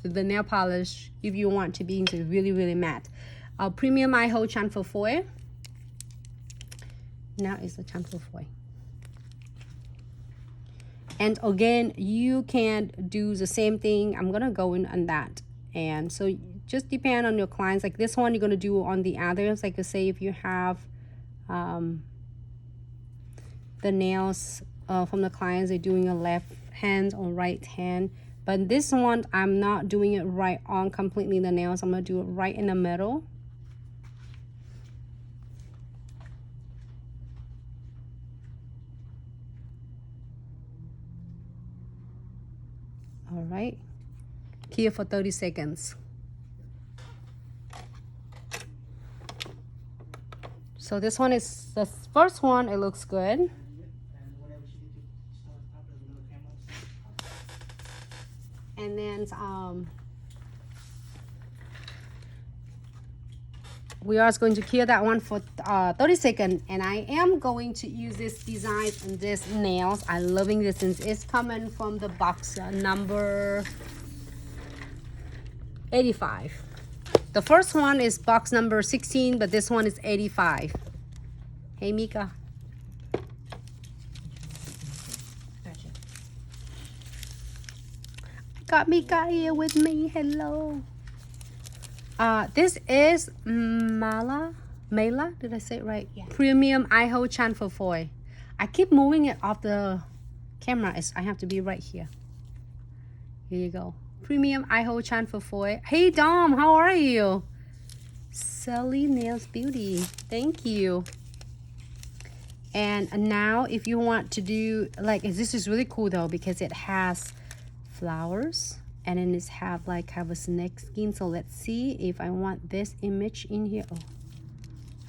the nail polish if you want to be into really matte. Premium iHo chamfer foil. Now is the chamfer foil. And again, you can do the same thing. I'm gonna go in on that. And so just depend on your clients. Like this one, you're gonna do on the others. Like say if you have the nails from the clients, they're doing a left hand or right hand. But this one, I'm not doing it right on completely the nails. I'm gonna do it right in the middle. All right, here for 30 seconds. So this one is the first one, it looks good. And then we are going to cure that one for 30 seconds. And I am going to use this design and this nails. I'm loving this since it's coming from the box number 85. The first one is box number 16, but this one is 85. Hey, Mika. Gotcha. Got Mika here with me. Hello. This is Mela. Did I say it right? Yeah. Premium iHo chamfer foil. I keep moving it off the camera. I have to be right here. Here you go. Premium iHo chamfer foil. Hey Dom, how are you? Sally Nails Beauty. Thank you. And now if you want to do like this is really cool though because it has flowers. And then it's have a snake skin. So let's see if I want this image in here. Oh,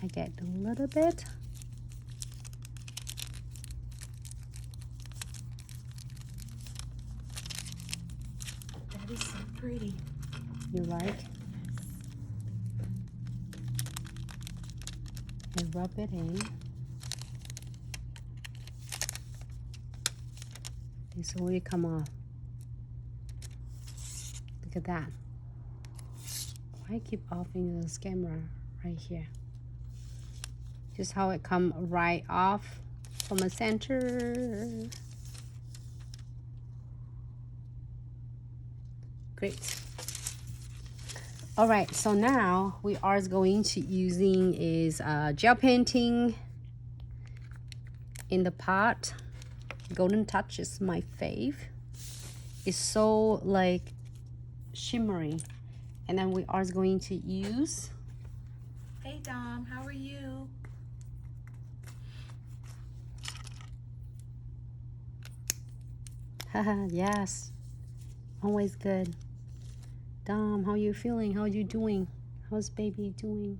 I get a little bit. That is so pretty. You like? And rub it in. This will come off. Look at that. Why I keep offing this camera right here? Just how it come right off from the center. Great. All right, so now we are going to using is gel painting in the pot. Golden Touch is my fave. It's so like shimmery. And then we are going to use. Hey Dom, how are you? Haha, yes. Always good. Dom, how you feeling? How you doing? How's baby doing?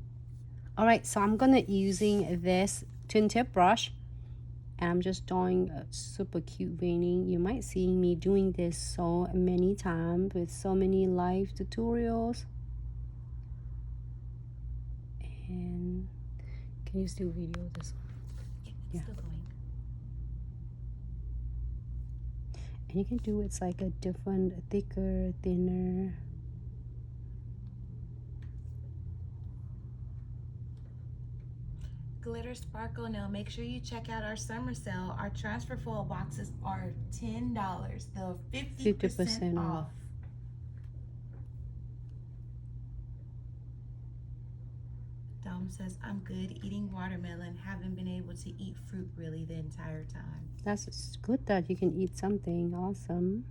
All right, so I'm gonna using this twin tip brush. And I'm just doing a super cute veining. You might see me doing this so many times with so many live tutorials. And can you still video this one? Yeah, still going. And you can do it's like a different, thicker, thinner. Glitter Sparkle Nail. Make sure you check out our summer sale. Our transfer foil boxes are $10. The 50% off. Dom says, I'm good eating watermelon. Haven't been able to eat fruit really the entire time. That's good that you can eat something. Awesome.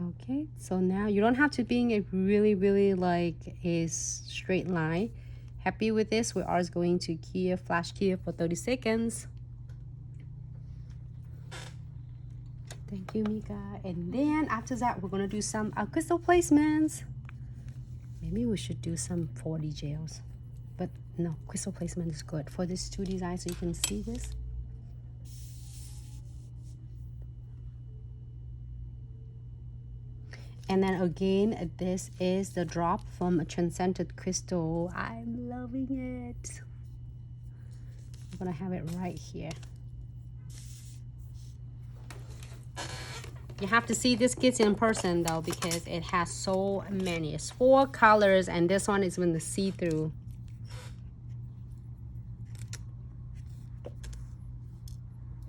Okay, so now you don't have to be a really like a straight line. Happy with this? We are going to cure, flash cure for 30 seconds. Thank you, Mika. And then after that, we're gonna do some crystal placements. Maybe we should do some 4D gels, but no, crystal placement is good for this 2 design, so you can see this. And then again, this is the drop from a transcendent crystal. I'm loving it. I'm gonna have it right here. You have to see this kit in person though, because it has so many. It's 4 colors, and this one is in the see-through.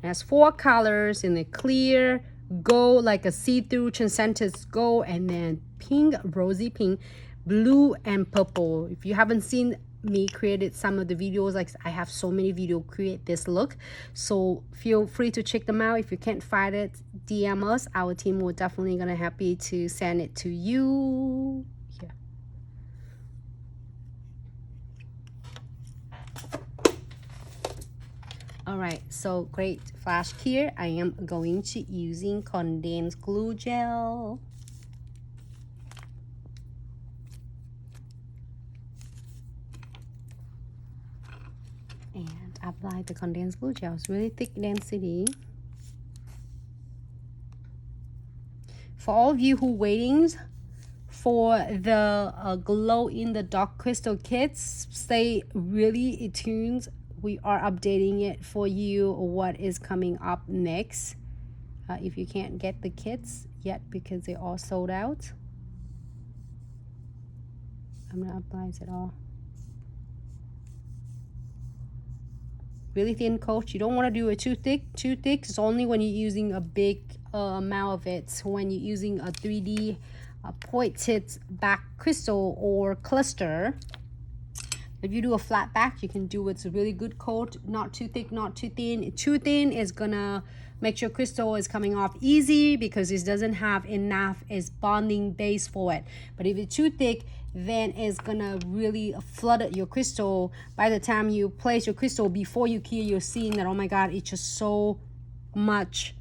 It has 4 colors in the clear, gold, like a see-through transcendent gold, and then pink, rosy pink, blue, and purple. If you haven't seen me created some of the videos, like I have so many videos create this look, so feel free to check them out. If you can't find it, DM us. Our team will definitely gonna happy to send it to you. Yeah. All right, so great flash here. I am going to using condensed glue gel. And apply the condensed glue gel. It's really thick density. For all of you who waiting for the glow in the dark crystal kits, stay really tuned. We are updating it for you what is coming up next. If you can't get the kits yet because they all sold out, I'm gonna apply it all. Really thin coat. You don't want to do it too thick. Too thick is only when you're using a big amount of it. When you're using a 3D pointed back crystal or cluster. If you do a flat back, you can do it's a really good coat. Not too thick, not too thin. Too thin is gonna make sure crystal is coming off easy because it doesn't have enough is bonding base for it. But if it's too thick, then it's gonna really flood your crystal. By the time you place your crystal, before you clear, you're seeing that, oh my god, it's just so much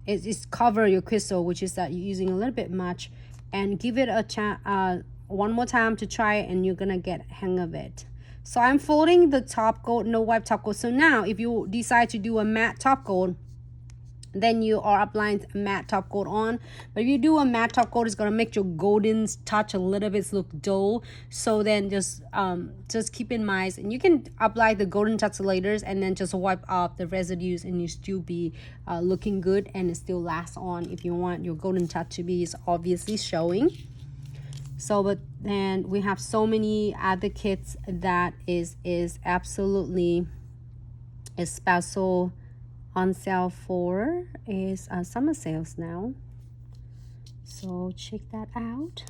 it's cover your crystal, which is that you're using a little bit much. And give it a chance one more time to try it, and you're gonna get hang of it. So I'm folding the top coat, no wipe top coat. So now if you decide to do a matte top coat, then you are applying a matte top coat on. But if you do a matte top coat, it's gonna make your golden touch a little bit look dull. So then just keep in mind, and you can apply the golden touch later and then just wipe off the residues, and you still be looking good, and it still lasts on if you want your golden touch to be obviously showing. So but then we have so many other kits that is absolutely is special on sale for is summer sales now, so check that out.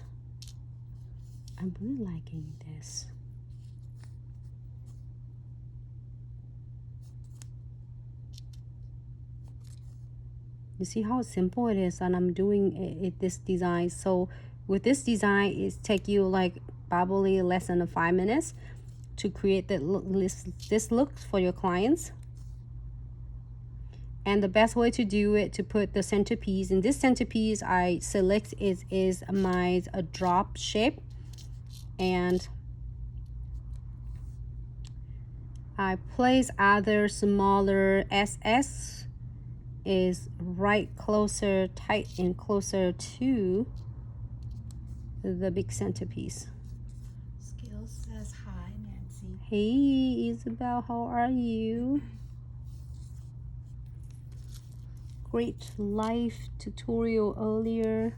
I'm really liking this. You see how simple it is, and I'm doing it this design. So with this design, it take you like probably less than 5 minutes to create the this look for your clients. And the best way to do it, to put the centerpiece, in this centerpiece I select is my drop shape, and I place other smaller SS is right closer, tight and closer to the big centerpiece. Skills says hi, Nancy. Hey Isabel, how are you? Great live tutorial earlier.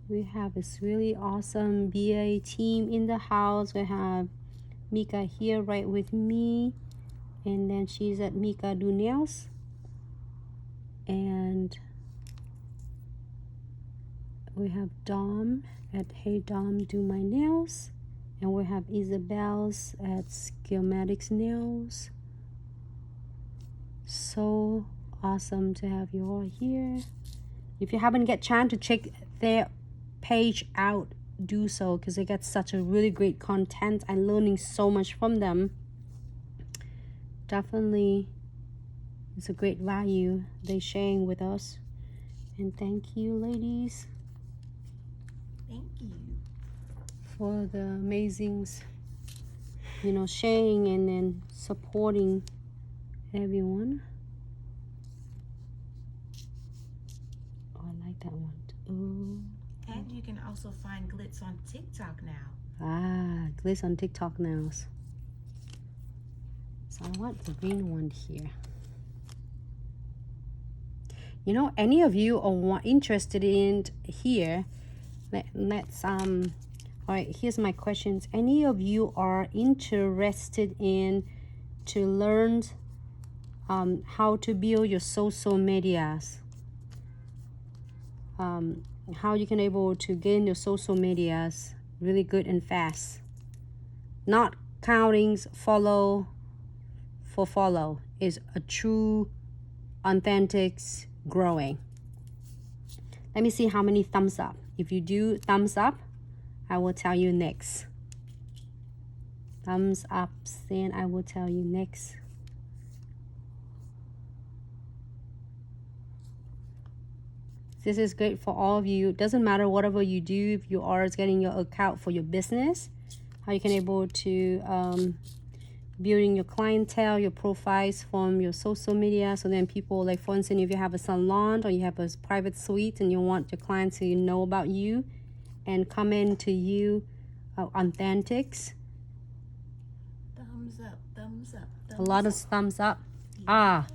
We have this really awesome BA team in the house. We have Mika here right with me, and then she's at Mika Do Nails, and we have Dom at Hey Dom Do My Nails, and we have Isabel's at Schematics Nails. So awesome to have you all here. If you haven't get chance to check their page out, do so, because they get such a really great content. I'm learning so much from them. Definitely it's a great value they sharing with us. And thank you ladies, Thank you for the amazing, you know, sharing and then supporting everyone. Oh, I like that one. Ooh. And you can also find Glitz on TikTok now. Ah, Glitz on TikTok now. So I want the green one here. You know, any of you are interested in here, let's all right, here's my questions. Any of you are interested in to learn how to build your social medias, how you can able to gain your social medias really good and fast, not counting follow for follow, is a true authentic growing. Let me see how many thumbs up. If you do thumbs up, I will tell you next. Thumbs up, then I will tell you next. This is great for all of you. Doesn't matter whatever you do, if you are getting your account for your business, how you can able to building your clientele, your profiles from your social media. So then people, like for instance, if you have a salon or you have a private suite and you want your clients to know about you and come into you authentics. Thumbs up, thumbs up, thumbs A lot of thumbs up. Ah.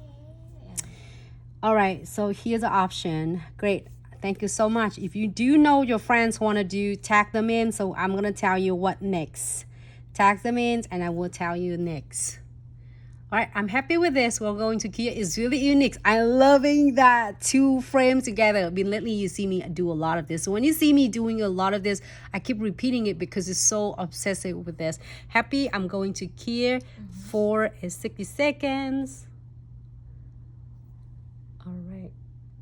All right, so here's the option. Great. Thank you so much. If you do know your friends want to do, tag them in. So I'm going to tell you what next. Tag them in and I will tell you next. All right, I'm happy with this. We're going to Kia. It's really unique. I'm loving that two frames together. Lately, you see me do a lot of this. So when you see me doing a lot of this, I keep repeating it because it's so obsessive with this. Happy, I'm going to Kia for 60 seconds.